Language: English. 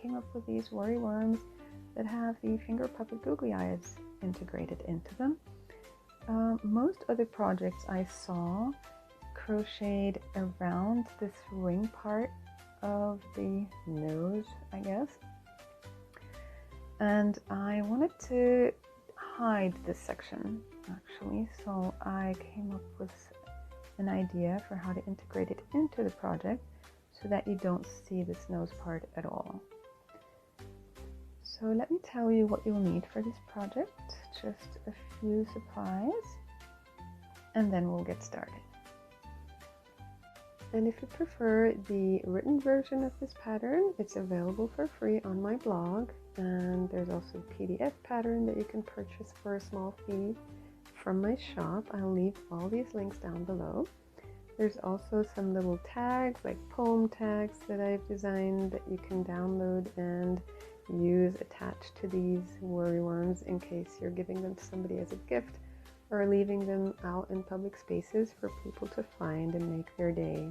came up with these worry worms that have the finger puppet googly eyes integrated into them. Most other projects I saw crocheted around this ring part of the nose, I guess, and I wanted to hide this section actually, so I came up with an idea for how to integrate it into the project so that you don't see this nose part at all. So let me tell you what you'll need for this project, just a few supplies, and then we'll get started. And if you prefer the written version of this pattern, it's available for free on my blog, and there's also a PDF pattern that you can purchase for a small fee from my shop. I'll leave all these links down below. There's also some little tags, like poem tags, that I've designed that you can download and use attached to these worry worms in case you're giving them to somebody as a gift or leaving them out in public spaces for people to find and make their day.